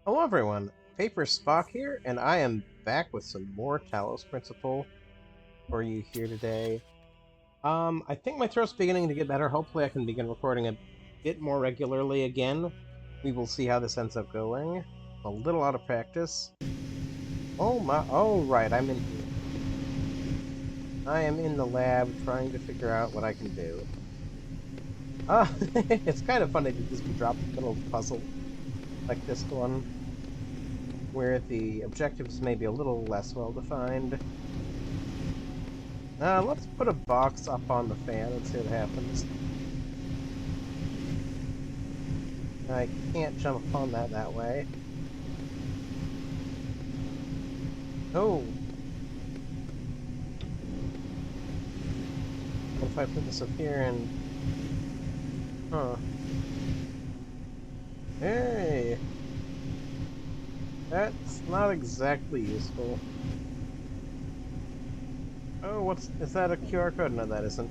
Hello everyone, PaperSpock here, and I am back with some more Talos Principle for you here today. I think my throat's beginning to get better. Hopefully I can begin recording a bit more regularly again. We will see how this ends up going. A little out of practice. Oh right, I'm in here. I am in the lab trying to figure out what I can do. It's kind of funny to just be dropped in the middle of a puzzle like this one, where the objectives may be a little less well-defined. Let's put a box up on the fan and see what happens. I can't jump upon that way. Oh! What if I put this up here and... Huh. Hey! That's not exactly useful. Oh, is that a QR code? No, that isn't.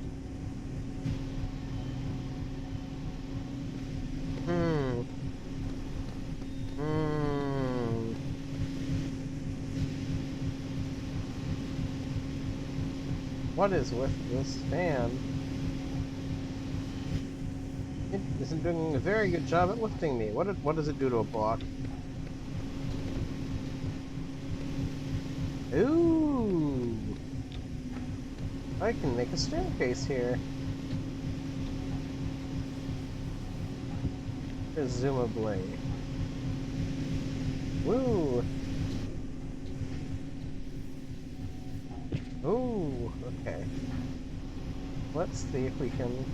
Hmm. What is with this fan? It isn't doing a very good job at lifting me. What does it do to a block? Ooh! I can make a staircase here. Presumably. Woo! Ooh, okay. Let's see if we can...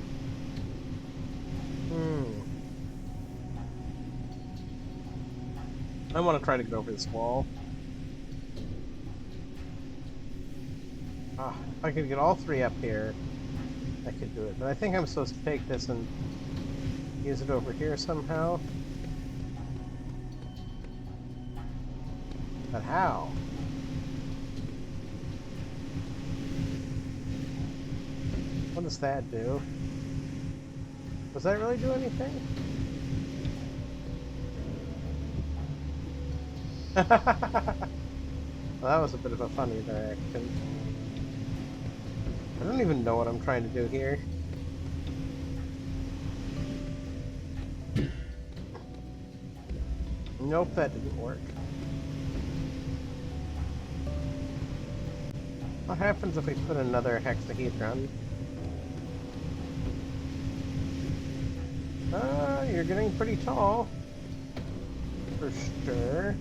I want to try to get over this wall. If I could get all three up here, I could do it. But I think I'm supposed to take this and use it over here somehow. But how? What does that do? Does that really do anything? Well, that was a bit of a funny interaction. I don't even know what I'm trying to do here. Nope, that didn't work. What happens if we put another hexahedron? You're getting pretty tall. For sure.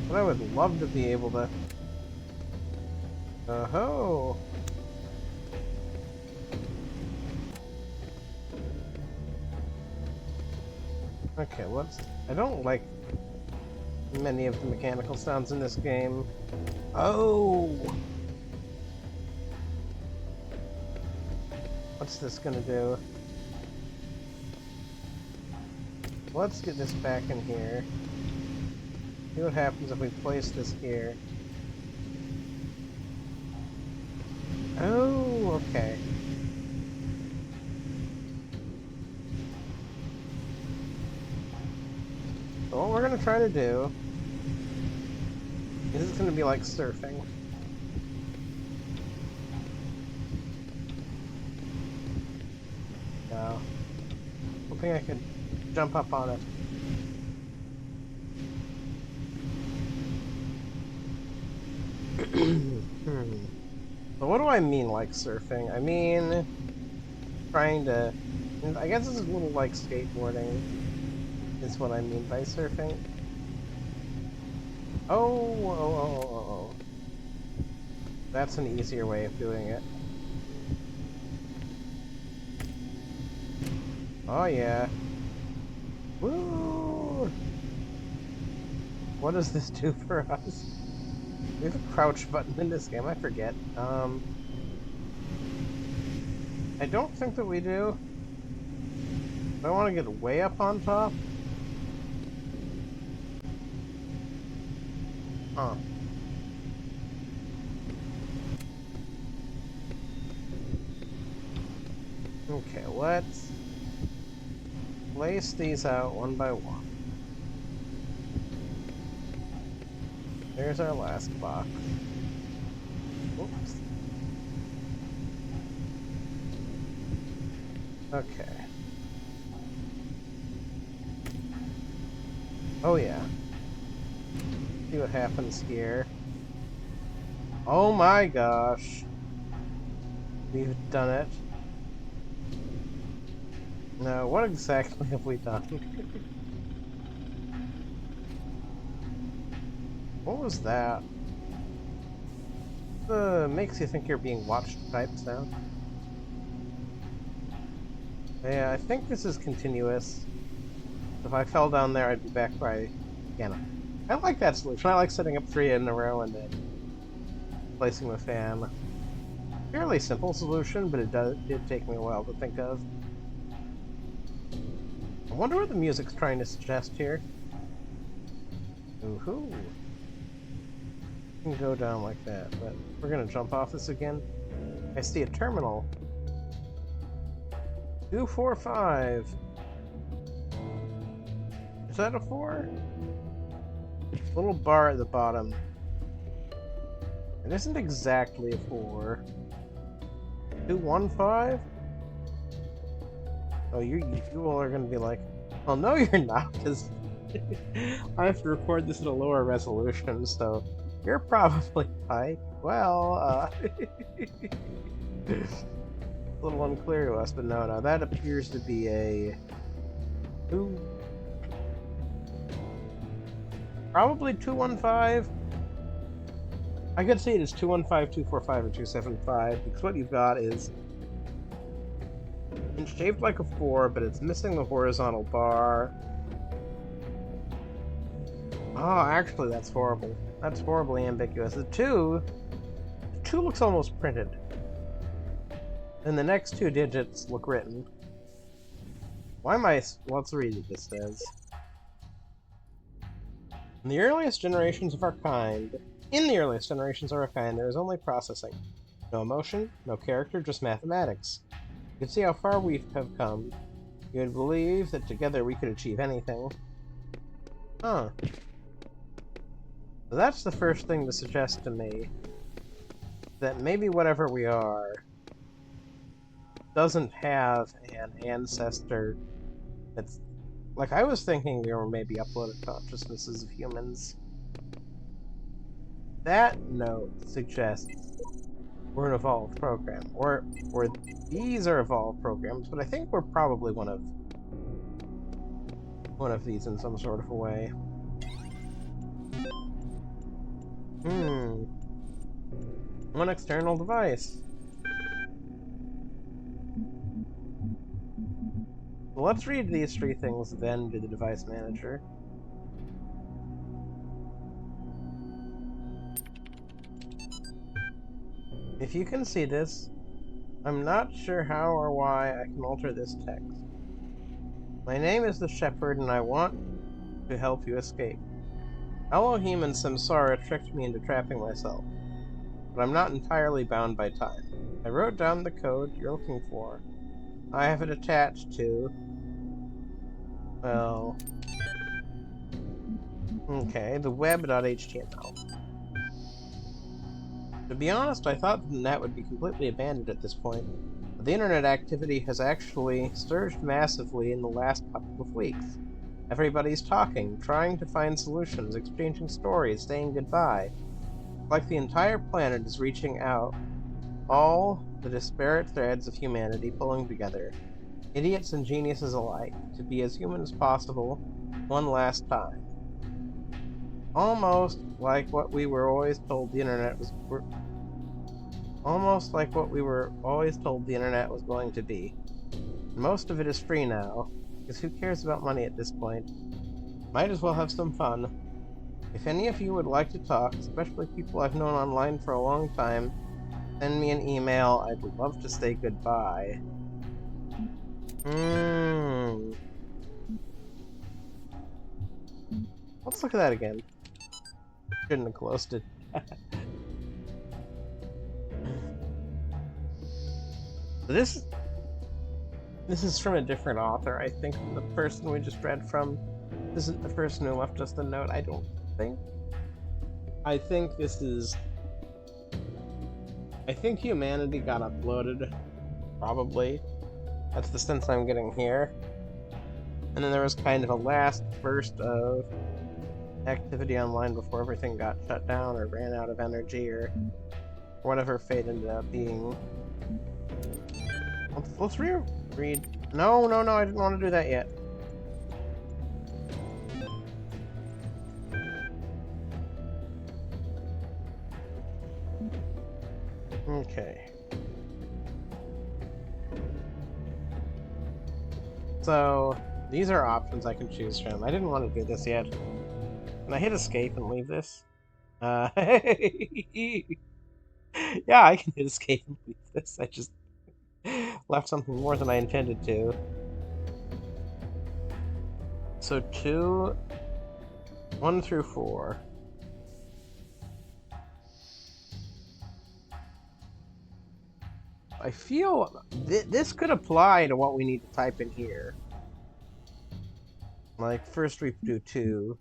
But I would love to be able to... Oh-ho! Okay, I don't like many of the mechanical sounds in this game. Oh! What's this gonna do? Let's get this back in here. See what happens if we place this here. Oh, okay. So what we're gonna try to do is it's gonna be like surfing. No. Hoping I could jump up on it. So what do I mean like surfing? I mean trying to... I guess it's a little like skateboarding is what I mean by surfing. Oh. That's an easier way of doing it. Oh yeah. Woo! What does this do for us? We have a crouch button in this game, I forget. I don't think that we do. Do I want to get way up on top? Huh. Okay, let's place these out one by one. There's our last box. Oops. Okay. Oh yeah. See what happens here. Oh my gosh. We've done it. Now, what exactly have we done? What was that? Makes you think you're being watched type sound. Yeah, I think this is continuous. If I fell down there, I'd be back by again. I like that solution. I like setting up 3 in a row and then placing the fan. Fairly simple solution, but it did take me a while to think of. I wonder what the music's trying to suggest here. Ooh-hoo. Can go down like that, but we're gonna jump off this again. I see a terminal. 245. Is that a 4? Little bar at the bottom. It isn't exactly a 4. 215? Oh, you all are gonna be like, well, no, you're not, because I have to record this at a lower resolution, so you're probably like, well, a little unclear to us, but no, that appears to be a 2. Probably 215. I could see it as 215, 245, or 275, because what you've got is it's shaped like a 4, but it's missing the horizontal bar. Oh, actually, that's horrible. That's horribly ambiguous. The 2 looks almost printed. And the next 2 digits look written. Why am I... Let's read what this says. In the earliest generations of our kind, there is only processing. No emotion, no character, just mathematics. You can see how far we have come. You would believe that together we could achieve anything. Huh. So that's the first thing to suggest to me. That maybe whatever we are doesn't have an ancestor that's... Like, I was thinking we were maybe uploaded consciousnesses of humans. That note suggests we're an evolved program. Or these are evolved programs, but I think we're probably one of these in some sort of a way. One external device. Well, let's read these 3 things, then do the device manager. If you can see this, I'm not sure how or why I can alter this text. My name is the Shepherd, and I want to help you escape. Elohim and Samsara tricked me into trapping myself, but I'm not entirely bound by time. I wrote down the code you're looking for. I have it attached to... Well... Okay, the web.html. To be honest, I thought the net would be completely abandoned at this point, but the internet activity has actually surged massively in the last couple of weeks. Everybody's talking, trying to find solutions, exchanging stories, saying goodbye. Like the entire planet is reaching out, all the disparate threads of humanity pulling together, idiots and geniuses alike, to be as human as possible one last time. Almost like what we were always told the internet was... Almost like what we were always told the internet was going to be. Most of it is free now, because who cares about money at this point? Might as well have some fun. If any of you would like to talk, especially people I've known online for a long time, send me an email. I'd love to say goodbye. Let's look at that again. Shouldn't have closed it. This is from a different author, I think, than the person we just read from. This isn't the person who left us the note, I don't think. I think this is... I think humanity got uploaded, probably. That's the sense I'm getting here. And then there was kind of a last burst of activity online before everything got shut down or ran out of energy or whatever fate ended up being. Let's reread. No, I didn't want to do that yet. Okay. So, these are options I can choose from. I didn't want to do this yet. Can I hit escape and leave this? Yeah, I can hit escape and leave this. I just left something more than I intended to. So 1 through 4. I feel this could apply to what we need to type in here. Like, first we do 2,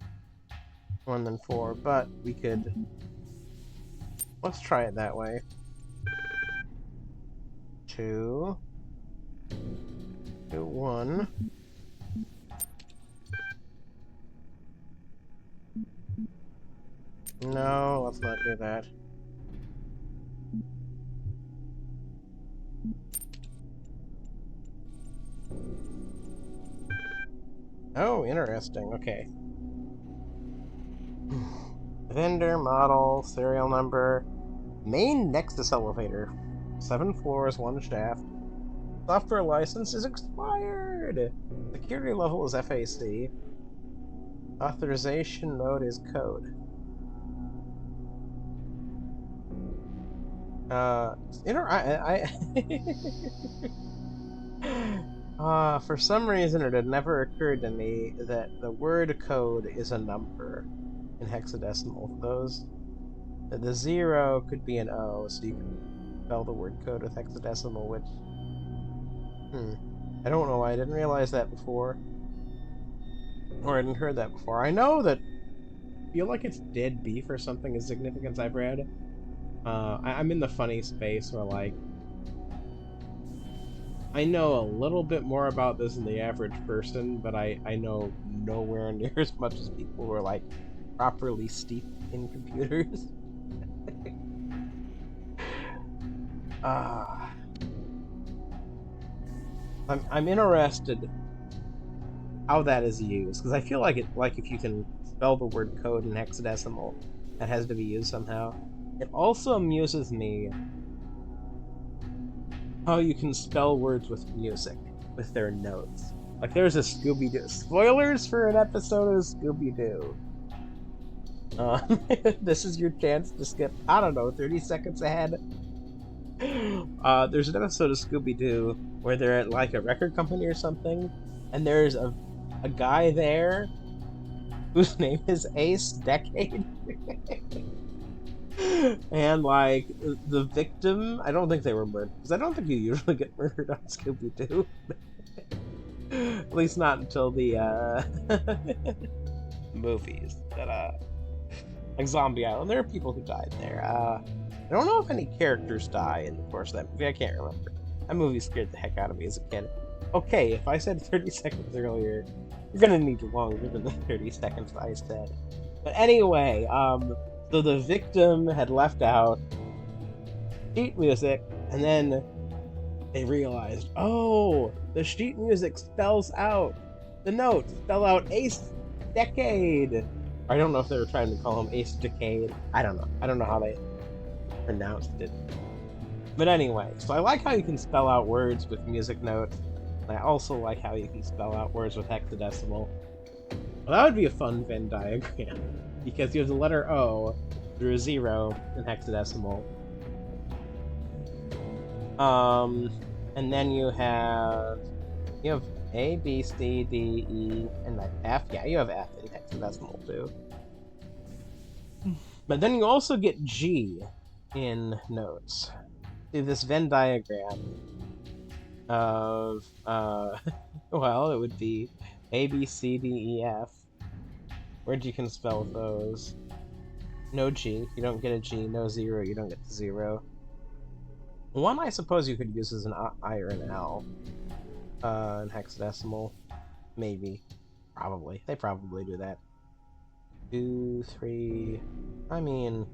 1, then 4, but we could... Let's try it that way. 2, 1. No, let's not do that. Oh, interesting. Okay. Vendor, model, serial number. Main Nexus elevator. 7 floors, 1 shaft. Software license is expired! Security level is FAC. Authorization mode is code. For some reason it had never occurred to me that the word code is a number in hexadecimal. The 0 could be an O, so you can spell the word code with hexadecimal, which... I don't know why I didn't realize that before. Or I hadn't heard that before. I know that... I feel like it's dead beef or something of significance I've read. I'm in the funny space where, like... I know a little bit more about this than the average person, but I know nowhere near as much as people who are, like, properly steeped in computers. I'm interested how that is used, because I feel like if you can spell the word code in hexadecimal, that has to be used somehow. It also amuses me how you can spell words with music, with their notes. Like, there's a Scooby-Doo. Spoilers for an episode of Scooby-Doo. This is your chance to skip, I don't know, 30 seconds ahead. There's an episode of Scooby-Doo where they're at, like, a record company or something, and there's a guy there whose name is Ace Decade. And, like, the victim, I don't think they were murdered, because I don't think you usually get murdered on Scooby-Doo. At least not until the, movies. That, like Zombie Island, there are people who died there. I don't know if any characters die in the course of that movie, I can't remember. That movie scared the heck out of me as a kid. Okay, if I said 30 seconds earlier, you're gonna need longer than the 30 seconds I said. But anyway, so the victim had left out sheet music, and then they realized, oh, the sheet music spells out the notes, spell out Ace Decade. I don't know if they were trying to call him Ace Decade. I don't know. I don't know how they pronounced it. But anyway, so I like how you can spell out words with music notes, and I also like how you can spell out words with hexadecimal. Well, that would be a fun Venn diagram, because you have the letter O through a 0 in hexadecimal. And then you have A, B, C, D, E, and F. Yeah, you have F in hexadecimal too. But then you also get G in notes. See this Venn diagram. of, well, it would be A, B, C, D, E, F. Where'd you can spell those? No G, you don't get a G. No 0, you don't get the 0. One I suppose you could use as an I or an L. In hexadecimal. Maybe. Probably. They probably do that. 2, 3... I mean...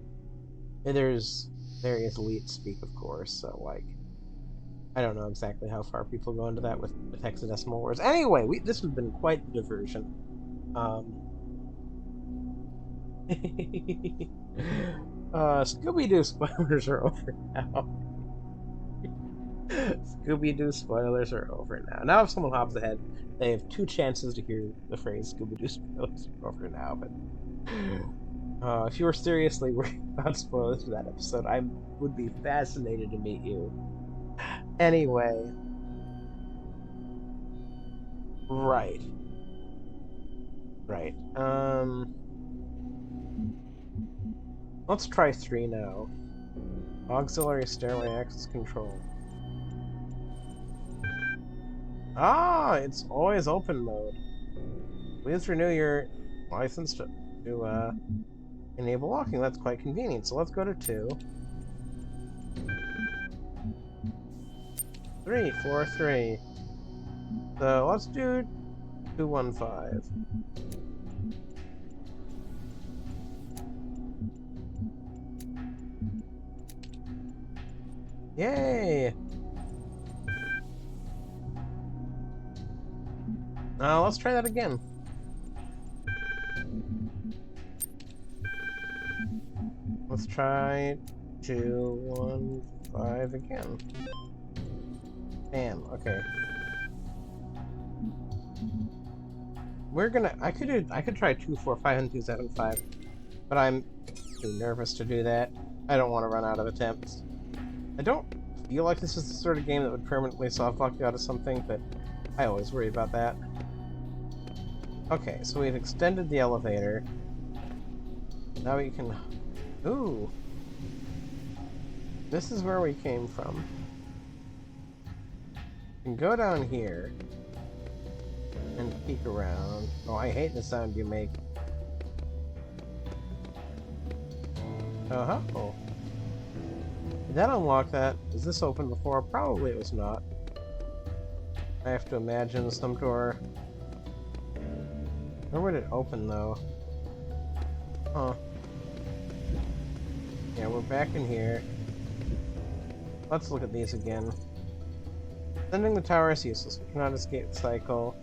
there is elite speak, of course, so, like... I don't know exactly how far people go into that with hexadecimal words. Anyway, this has been quite the diversion. Scooby-Doo spoilers are over now. Scooby-Doo spoilers are over now. Now if someone hops ahead, they have 2 chances to hear the phrase Scooby-Doo spoilers are over now, but... if you were seriously worried about spoilers for that episode, I would be fascinated to meet you. Anyway. Right. Right. Let's try 3 now. Auxiliary stairway access control. Ah, it's always open mode. Please renew your license to enable walking. That's quite convenient. So let's go to 2. 3, floor 3. So let's do 215. Yay! Now let's try that again. Let's try 215 again. Damn, okay. We're gonna... I could try 245 and 275, but I'm too nervous to do that. I don't want to run out of attempts. I don't feel like this is the sort of game that would permanently softlock you out of something, but I always worry about that. Okay, so we've extended the elevator. Now we can... Ooh! This is where we came from. You can go down here and peek around. Oh, I hate the sound you make. Oh. Did that unlock that? Was this open before? Probably it was not. I have to imagine some door. Where would it open, though? Huh. Yeah, we're back in here. Let's look at these again. Sending the tower is useless. We cannot escape the cycle.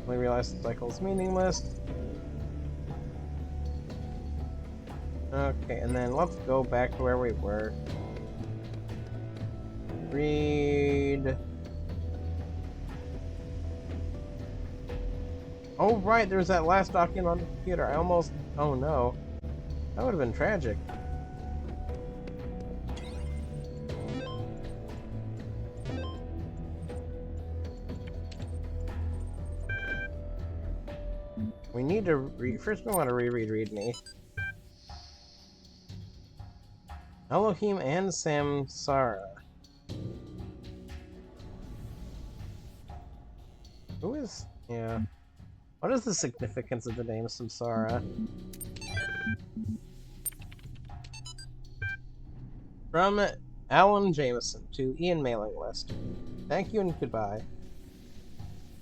We realize the cycle is meaningless. Okay, and then let's go back to where we were. Read... Oh, right, there's that last document on the computer. I almost... Oh, no. That would have been tragic. We need to read... First, we want to reread README. Elohim and Samsara. Who is... Yeah. What is the significance of the name Samsara? From Alan Jameson to Ian Mailing List. Thank you and goodbye.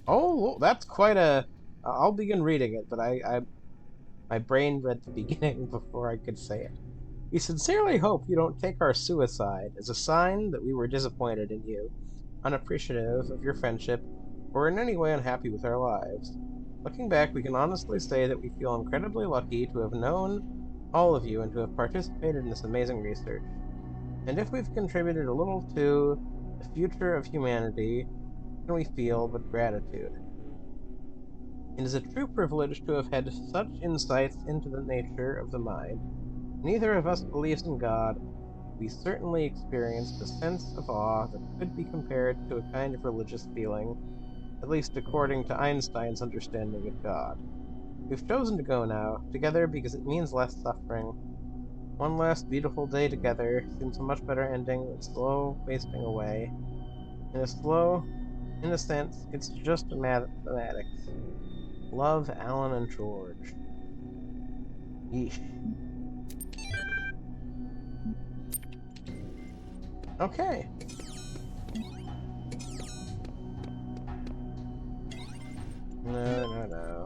Oh, that's quite a... I'll begin reading it, but my brain read the beginning before I could say it. We sincerely hope you don't take our suicide as a sign that we were disappointed in you, unappreciative of your friendship, or in any way unhappy with our lives. Looking back, we can honestly say that we feel incredibly lucky to have known all of you and to have participated in this amazing research. And if we've contributed a little to the future of humanity, then we feel but gratitude. It is a true privilege to have had such insights into the nature of the mind. Neither of us believes in God. We certainly experienced a sense of awe that could be compared to a kind of religious feeling, at least according to Einstein's understanding of God. We've chosen to go now, together because it means less suffering. One last beautiful day together seems a much better ending than slow wasting away. In a slow, In a sense, it's just mathematics. Love, Alan, and George. Yeesh. Okay. No.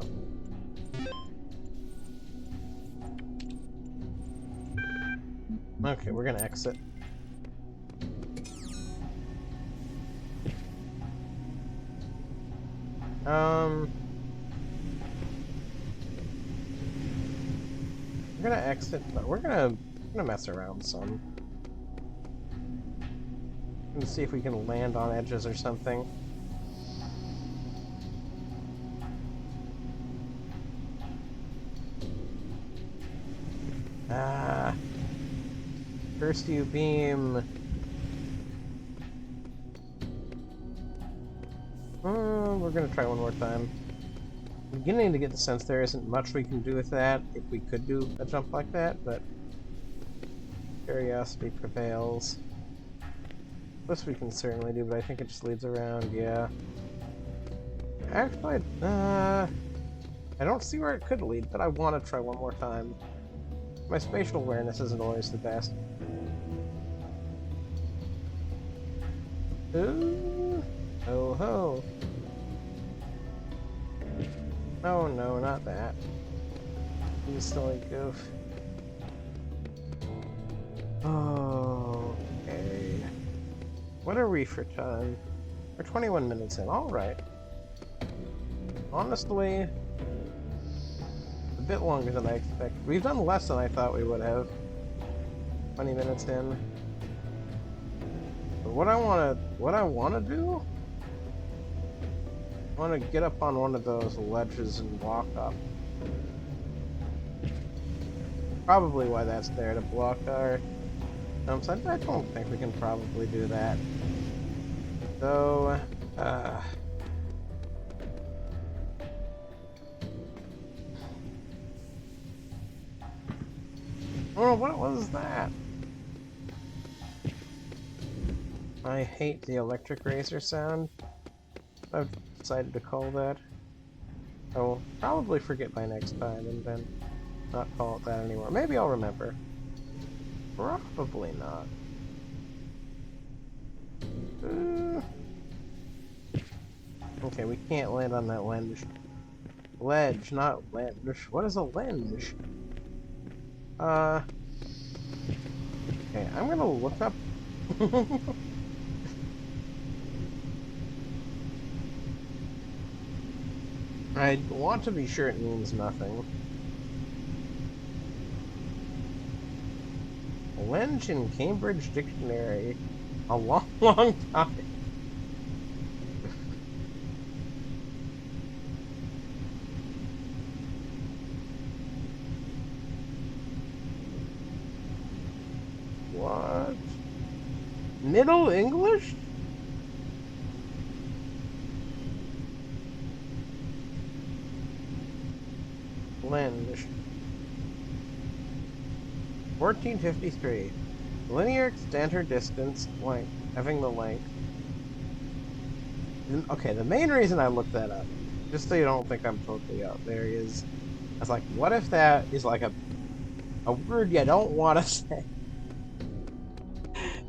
Okay, we're gonna exit. We're gonna exit, but we're gonna mess around some. Gonna see if we can land on edges or something. Ah. Curse you, beam. We're gonna try one more time. I'm beginning to get the sense there isn't much we can do with that if we could do a jump like that, but curiosity prevails. This we can certainly do, but I think it just leads around, yeah. Actually, I don't see where it could lead, but I want to try one more time. My spatial awareness isn't always the best. Ooh. Oh ho. Oh no, not that. You silly goof. Oh, okay. What are we for time? We're 21 minutes in. Alright. Honestly, a bit longer than I expected. We've done less than I thought we would have. 20 minutes in. But what I wanna do? I wanna get up on one of those ledges and walk up. Probably why that's there, to block our downside. I don't think we can probably do that. So, oh, what was that? I hate the electric razor sound. I've decided to call that. I will probably forget by next time and then not call it that anymore. Maybe I'll remember. Probably not. Okay, we can't land on that ledge. Ledge, not ledge. What is a ledge? Okay, I'm gonna look up. I want to be sure it means nothing. Lenge in Cambridge Dictionary. A long, long time. What? Middle English? Lenge. 1453. Linear extent or distance, length, having the length. Okay, the main reason I looked that up, just so you don't think I'm totally out there, is I was like, what if that is like a word you don't want to say?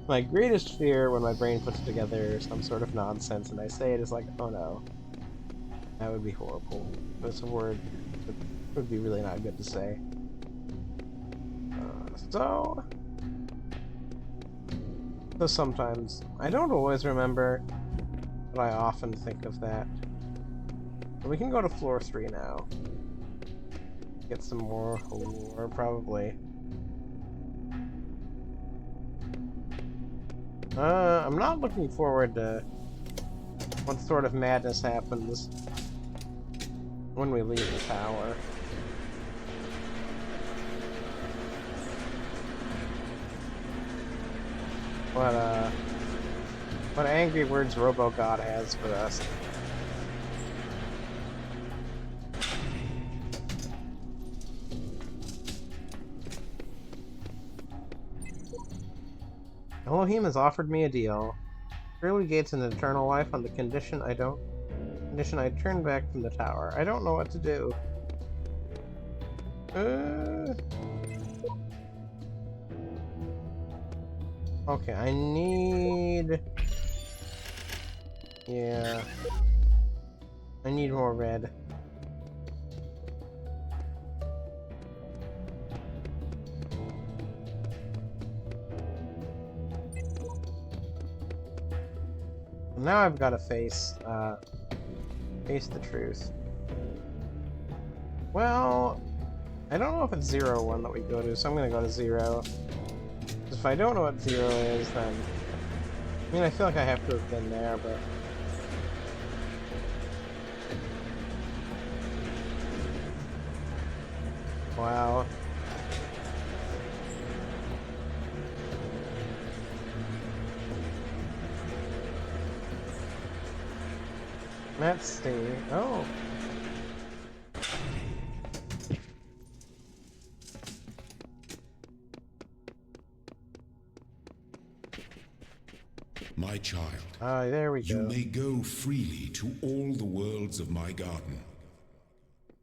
My greatest fear when my brain puts together some sort of nonsense and I say it is like, oh no, that would be horrible. It's a word that would be really not good to say. So sometimes, I don't always remember, but I often think of that. But we can go to floor 3 now. Get some more lore, probably. I'm not looking forward to what sort of madness happens when we leave the tower. What angry words RoboGod has for us. Elohim has offered me a deal. Early gates and eternal life on the condition I turn back from the tower. I don't know what to do. Okay, I need... Yeah. I need more red. Now I've got to face the truth. Well, I don't know if it's 0 1 that we go to, so I'm gonna go to 0. Because if I don't know what 0 is, then... I mean, I feel like I have to have been there, but... Wow. Let's see. Oh. My child, There we go. you may go freely to all the worlds of my garden.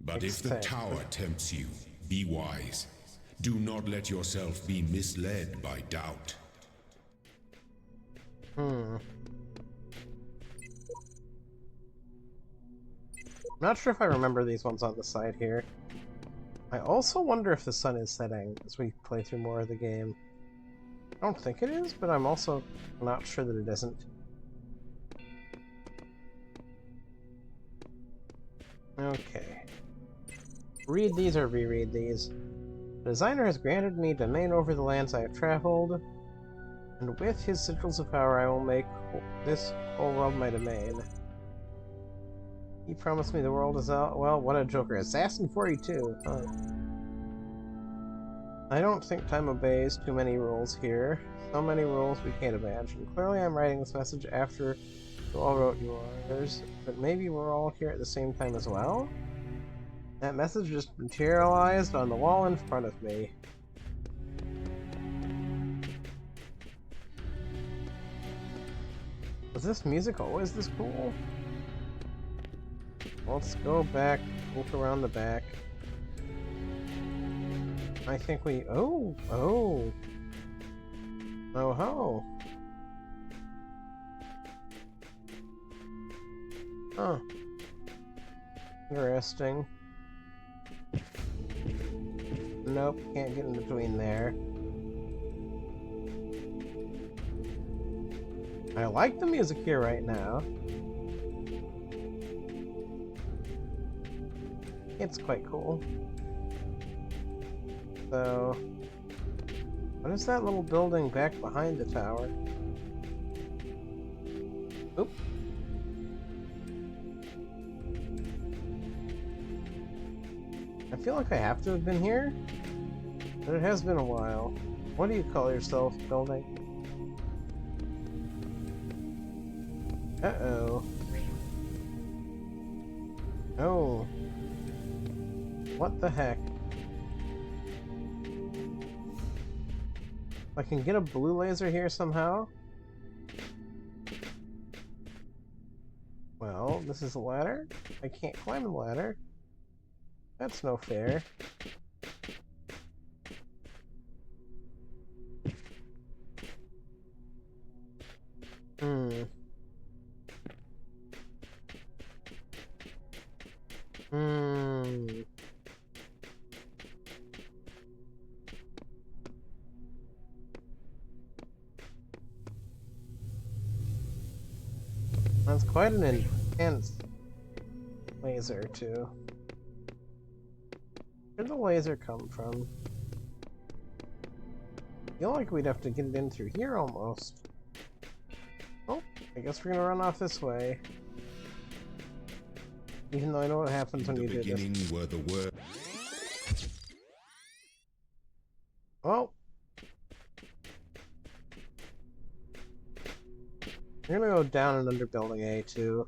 But if the tower tempts you, be wise. Do not let yourself be misled by doubt. Not sure if I remember these ones on the side here. I also wonder if the sun is setting as we play through more of the game. I don't think it is, but I'm also not sure that it isn't. Okay. Read these or reread these. The designer has granted me domain over the lands I have traveled, and with his sigils of power I will make this whole world my domain. He promised me the world is out. Well, what a joker. Assassin 42. Huh. I don't think time obeys too many rules here. So many rules we can't imagine. Clearly I'm writing this message after you all wrote yours, but maybe we're all here at the same time as well? That message just materialized on the wall in front of me. Was this music always this cool? Let's go back, look around the back. I think we... Oh! Oh! Oh ho! Huh. Interesting. Nope, can't get in between there. I like the music here right now. It's quite cool. So... what is that little building back behind the tower? Oop. I feel like I have to have been here, but it has been a while. What do you call yourself, building? Uh-oh. Oh. What the heck? I can get a blue laser here somehow? Well, this is a ladder. I can't climb the ladder. That's no fair. That's quite an intense laser, too. Where'd the laser come from? I feel like we'd have to get it in through here, almost. Oh, I guess we're gonna run off this way. Even though I know what happens when you do this. The beginning were the words. Oh! We're gonna go down and under building A, too.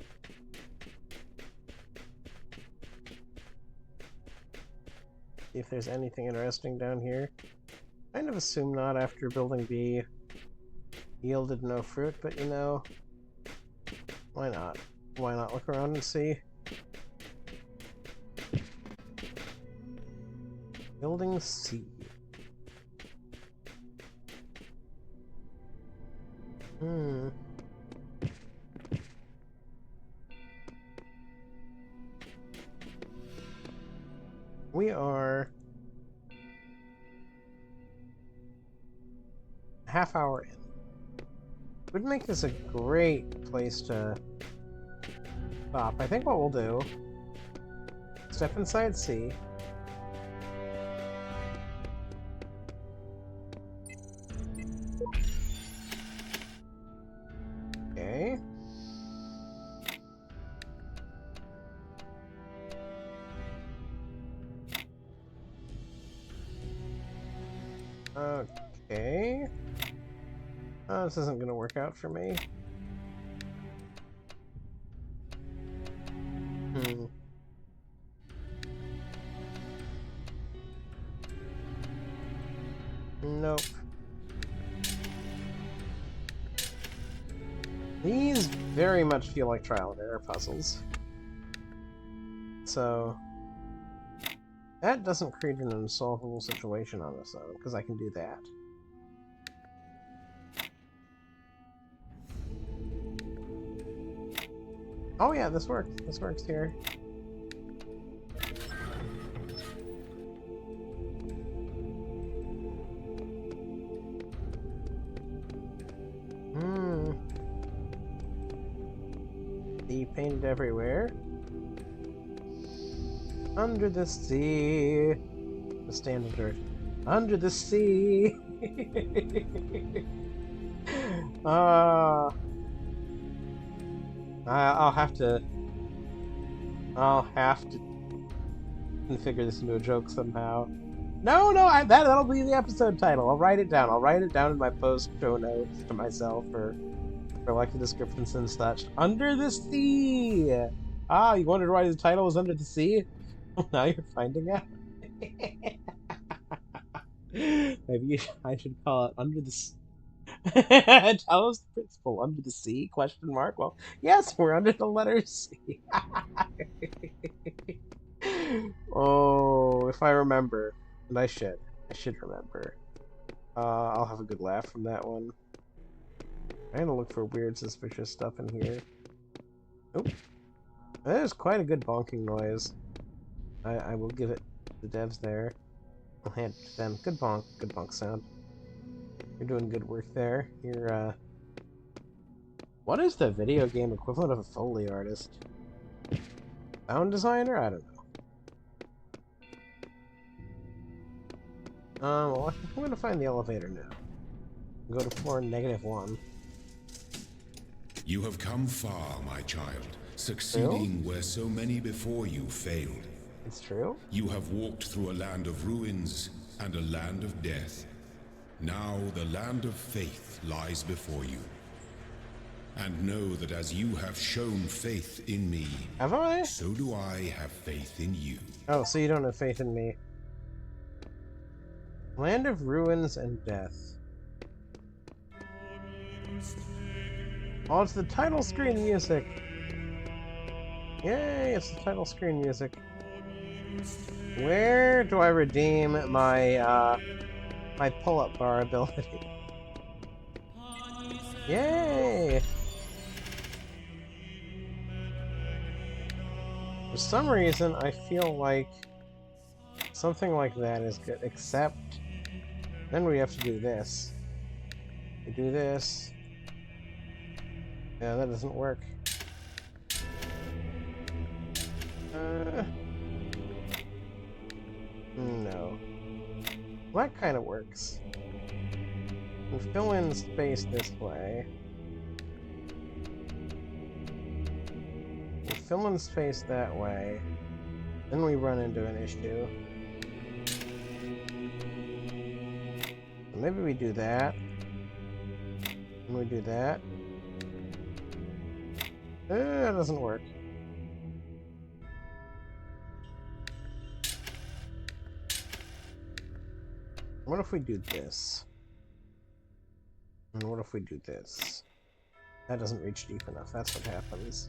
See if there's anything interesting down here. Kind of assume not after building B yielded no fruit, but you know, Why not? Why not look around and see? Building C. We are a half hour in. Would make this a great place to stop. I think what we'll do, step inside C. Okay. Okay. This isn't gonna work out for me. Nope. These very much feel like trial and error puzzles. So that doesn't create an unsolvable situation on its own, because I can do that. Oh yeah, this works. This works here. Sea painted everywhere. Under the sea. The standard. Under the sea. I'll have to configure this into a joke somehow. No, that'll be the episode title. I'll write it down. I'll write it down in my post-show notes to myself for like the descriptions and such. Under the sea. Ah, you wondered why the title was Under the Sea? Now you're finding out. Maybe I should call it Under the Sea. Talos the Principal Under the Sea? Question mark. Well, yes, we're under the letter C. Oh, if I remember, and I should remember. I'll have a good laugh from that one. I'm gonna look for weird, suspicious stuff in here. Oop. That is quite a good bonking noise. I will give it the devs there. I'll hand it to them. Good bonk sound. You're doing good work there. You're, what is the video game equivalent of a Foley artist? Sound designer? I don't know. Well, I'm gonna find the elevator now. Go to floor -1. You have come far, my child, succeeding where so many before you failed. It's true? You have walked through a land of ruins and a land of death. Now the land of faith lies before you. And know that as you have shown faith in me, have I? So do I have faith in you. Oh, so you don't have faith in me. Land of ruins and death. Oh, it's the title screen music. Yay, it's the title screen music. Where do I redeem my, my pull-up bar ability? Yay! For some reason, I feel like something like that is good, except then we have to do this. We do this. Yeah, that doesn't work. No. Well, that kind of works. We fill in space this way. We fill in space that way. Then we run into an issue. So maybe we do that. And we do that. That doesn't work. What if we do this? And what if we do this? That doesn't reach deep enough. That's what happens.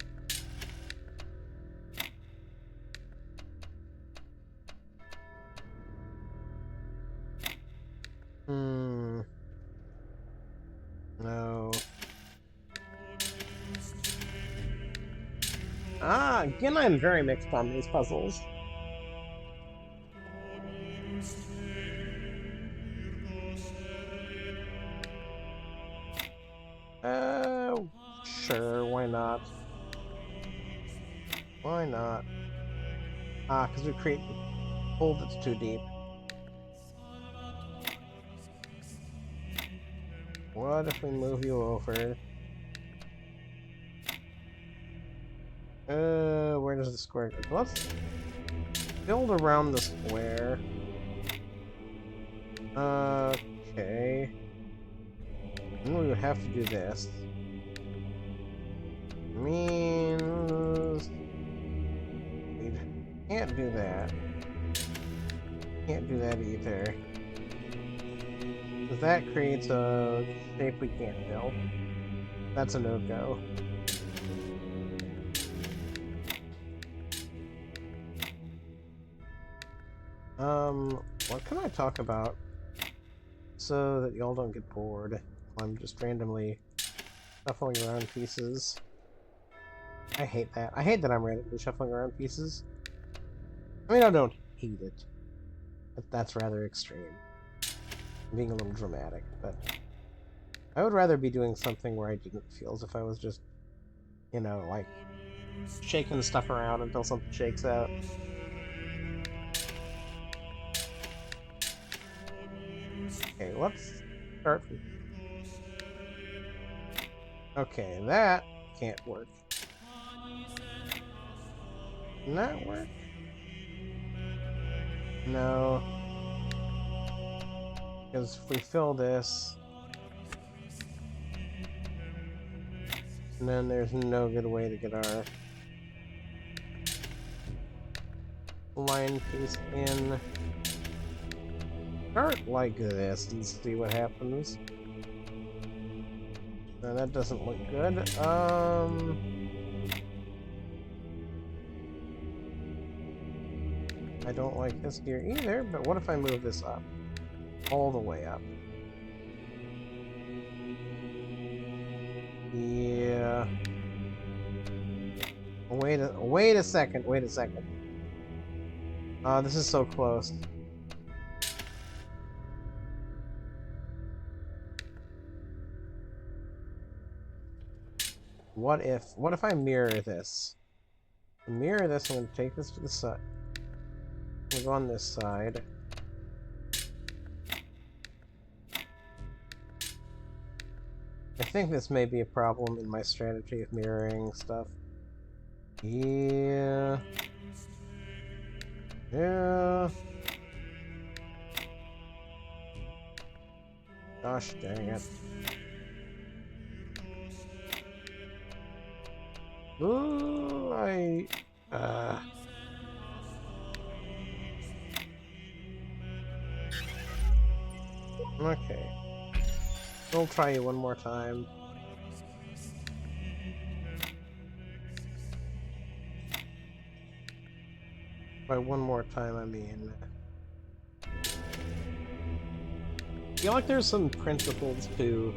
No. Again, I'm very mixed on these puzzles. Sure, why not? Why not? Because we create a hole that's too deep. What if we move you over? Where does the square go? Let's build around the square. Okay. Then we would have to do this. Means we can't do that. Can't do that either. Because that creates a shape we can't build. That's a no-go. What can I talk about so that y'all don't get bored? I'm just randomly shuffling around pieces. I hate that. I hate that I'm randomly shuffling around pieces. I mean, I don't hate it. But that's rather extreme. I'm being a little dramatic, but I would rather be doing something where I didn't feel as if I was just, you know, like, shaking stuff around until something shakes out. Okay, let's start from... Okay, that can't work. Can that work? No. Because if we fill this... And then there's no good way to get our line piece in. Start like this and see what happens. No, that doesn't look good. I don't like this here either, but what if I move this up? All the way up. Yeah. Wait a second. This is so close. What if I mirror this? To mirror this, I'm going to take this to the side. I'm going to go on this side. I think this may be a problem in my strategy of mirroring stuff. Yeah. Yeah. Gosh dang it. Ooh, Okay. We'll try you one more time. By one more time, I mean... I feel like there's some principles to...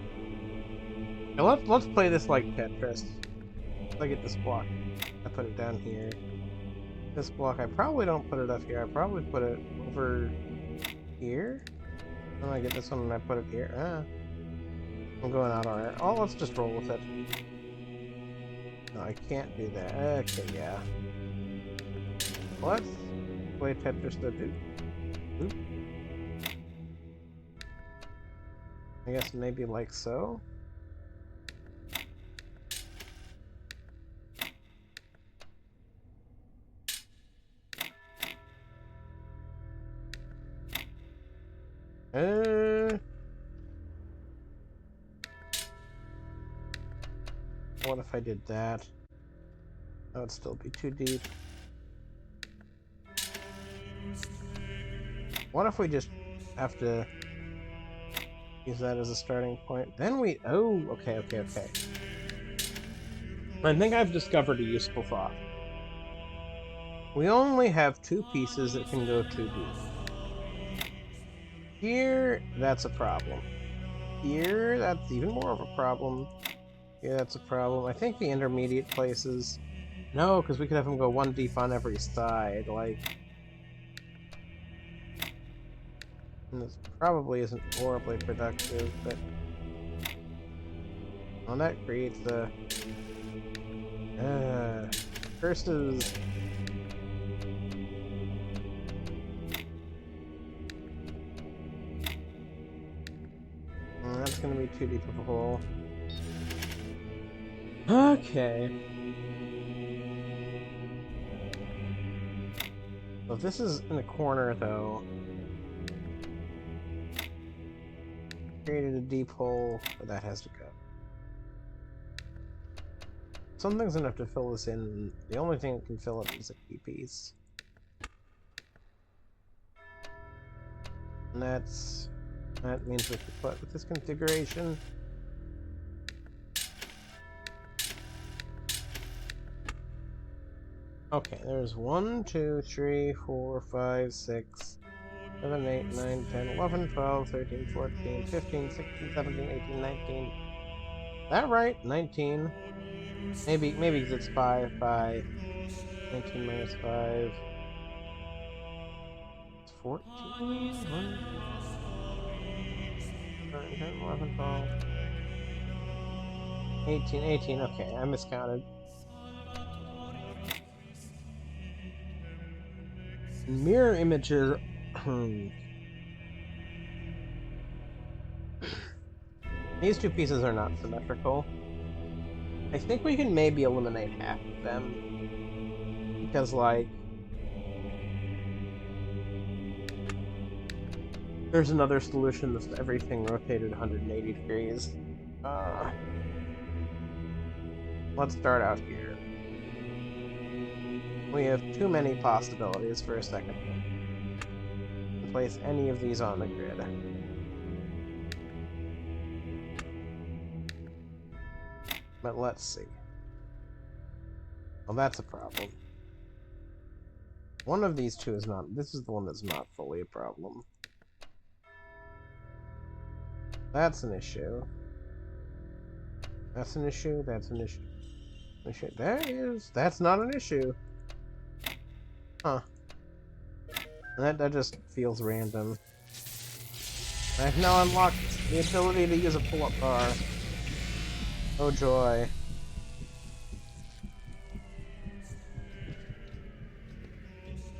Now let's play this like Tetris. I get this block. I put it down here. This block, I probably don't put it up here. I probably put it over here. Then I get this one and I put it here. I'm going out alright. Oh, let's just roll with it. No, I can't do that. Okay, yeah. Let's play Tetris to do. Oop. I guess maybe like so. What if I did that? That would still be too deep. What if we just have to use that as a starting point? Then we... Oh, okay. I think I've discovered a useful thought. We only have 2 pieces that can go too deep. Here, that's a problem. Here, that's even more of a problem. Here, that's a problem. I think the intermediate places... No, because we could have them go 1 deep on every side, like... And this probably isn't horribly productive, but... Well, that creates the... Curses... That's gonna be too deep of a hole. Okay. So if this is in the corner, though... Created a deep hole, but that has to go. Something's enough to fill this in. The only thing that can fill it is a key piece. And that means we can put with this configuration. Okay, there's 1, 2, 3, 4, 5, 6, 7, 8, 9, 10, 11, 12, 13, 14, 15, 16, 17, 18, 19. Is that right? 19. Maybe because it's 5, 19 minus 5. It's 14. 1, 9, 10, 11, 12. 18. Okay, I miscounted. Mirror images. These 2 pieces are not symmetrical. I think we can maybe eliminate half of them. Because, like... There's another solution that's everything rotated 180 degrees. Let's start out here. We have too many possibilities for a second. Place any of these on the grid. But let's see. Well, that's a problem. One of these 2 is not... This is the one that's not fully a problem. That's an issue. That's an issue. That's an issue. That's not an issue. Huh. That just feels random. I've now unlocked the ability to use a pull-up bar. Oh joy.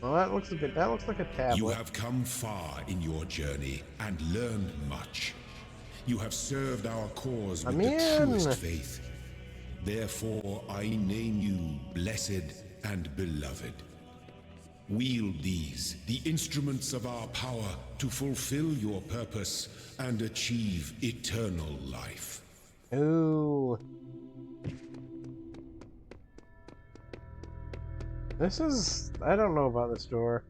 Well, that looks like a tablet. You have come far in your journey and learned much. You have served our cause with the truest faith. Therefore, I name you blessed and beloved. Wield these, the instruments of our power, to fulfill your purpose and achieve eternal life. Ooh. This is... I don't know about this door.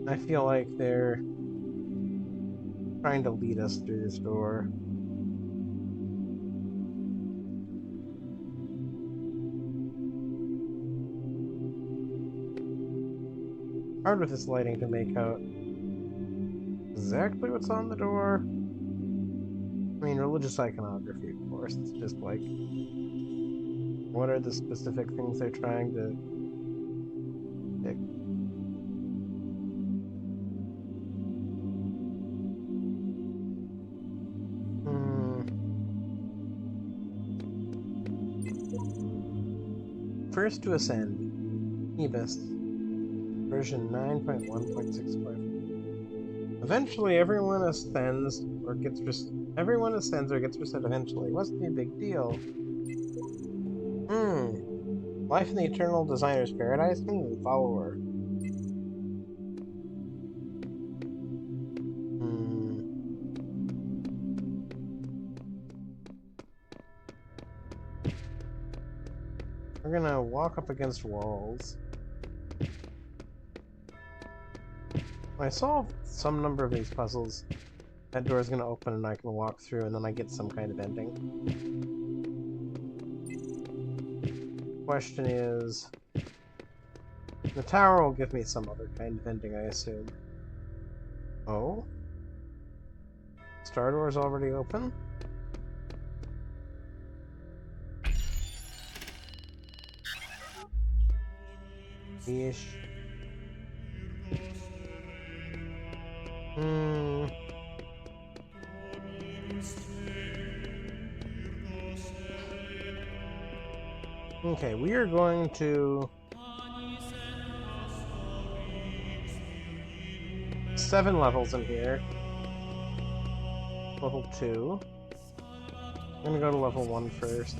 I feel like they're trying to lead us through this door. Hard with this lighting to make out exactly what's on the door. I mean, religious iconography, of course. It's just like, what are the specific things they're trying to pick? First to ascend. Ebis. Version 9.1.65. Eventually, everyone ascends or gets reset eventually. Must be a big deal. Life in the Eternal Designer's Paradise? Follower. We're gonna walk up against walls. I solved some number of these puzzles That door's gonna open and I can walk through and then I get some kind of ending. Question is... The tower will give me some other kind of ending, I assume. Oh? Star door's already open? Ish. Okay, we are going to... 7 levels in here. Level 2. I'm gonna go to level 1 first.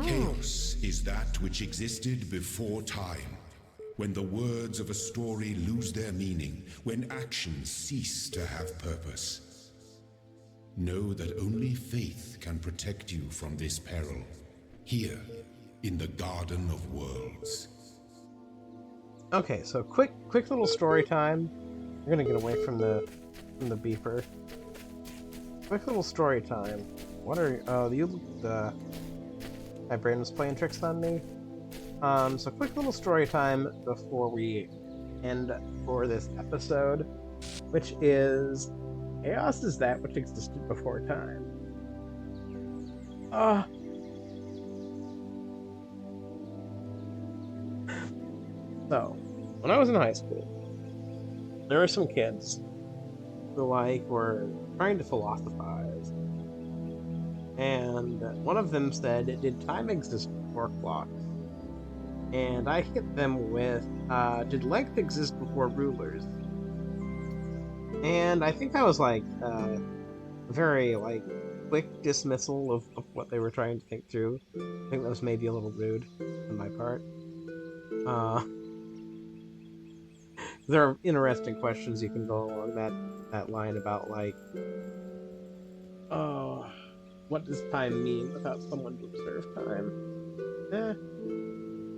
Chaos is that which existed before time. When the words of a story lose their meaning, when actions cease to have purpose. Know that only faith can protect you from this peril. Here, in the Garden of Worlds. Okay, so quick little story time. We're gonna get away from the beeper. Quick little story time. What are my brain was playing tricks on me. So quick little story time before we end for this episode, which is chaos is that which existed before time. So, when I was in high school, there were some kids who were trying to philosophize, and one of them said, "Did time exist before clocks?" And I hit them with, "Did length exist before rulers?" And I think that was very quick dismissal of what they were trying to think through. I think that was maybe a little rude on my part. There are interesting questions you can go along that line about what does time mean without someone to observe time?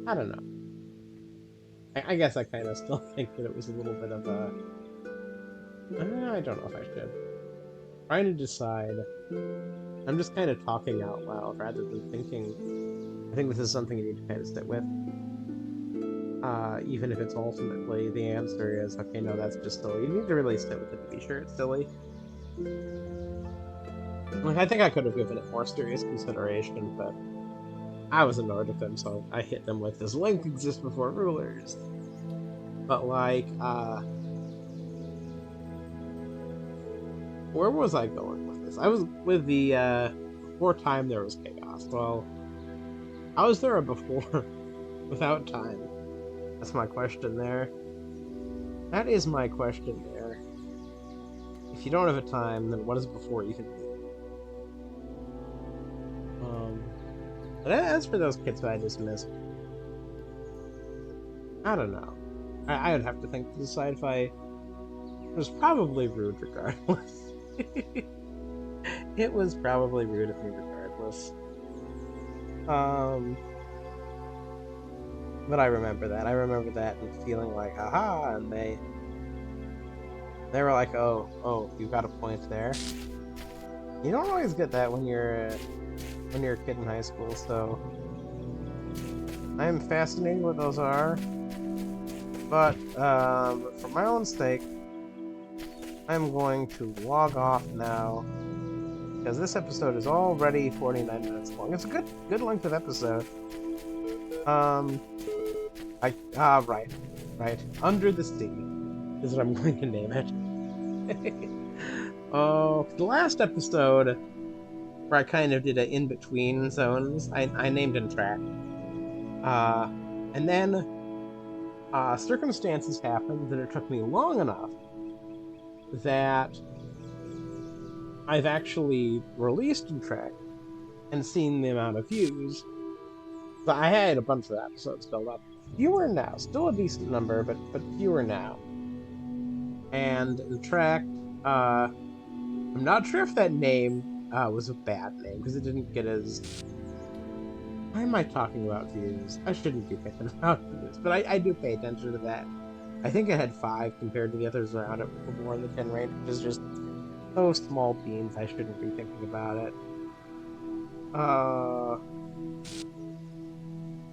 I don't know. I guess I kind of still think that it was a little bit of a... I don't know if I should. Trying to decide. I'm just kind of talking out loud rather than thinking. I think this is something you need to kind of sit with. Even if it's ultimately the answer is, okay, no, that's just silly. You need to really sit with it to be sure it's silly. I think I could have given it more serious consideration, but I was annoyed with them, so I hit them with, "Does length exist before rulers?" But where was I going with this? I was with the, before time there was chaos. Well, how is there a before without time? That's my question there. That is my question there. If you don't have a time, then what does before even mean? But as for those kids that I dismissed, I don't know. I would have to think to decide if it was probably rude regardless. It was probably rude of me regardless. But I remember that. I remember that and feeling like, haha, and they were like, oh, you got a point there. You don't always get that when you're a kid in high school, so I am fascinated what those are. But for my own sake, I'm going to log off now because this episode is already 49 minutes long. It's a good length of episode. Right. Under the Sea is what I'm going to name it. Oh, the last episode where I kind of did an in-between zones, I named in track. And then circumstances happened that it took me long enough that I've actually released in track and seen the amount of views. But I had a bunch of episodes built up. Fewer now, still a decent number, but fewer now. And the track, I'm not sure if that name was a bad name because it didn't get as Why am I talking about views? I shouldn't be thinking about views, but I do pay attention to that. I think it had 5 compared to the others around it with more in the 10 range, which is just so small beans, I shouldn't be thinking about it. Uh,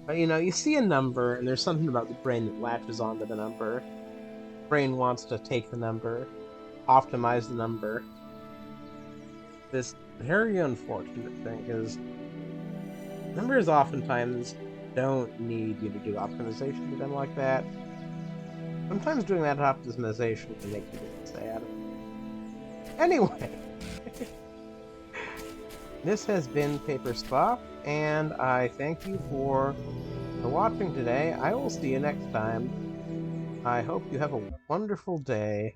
but, you know, you see a number, and there's something about the brain that latches onto the number. The brain wants to take the number, optimize the number. This very unfortunate thing is numbers oftentimes don't need you to do optimization to them like that. Sometimes doing that optimization can make you really sad. Anyway, this has been PaperSpock, and I thank you for watching today. I will see you next time. I hope you have a wonderful day.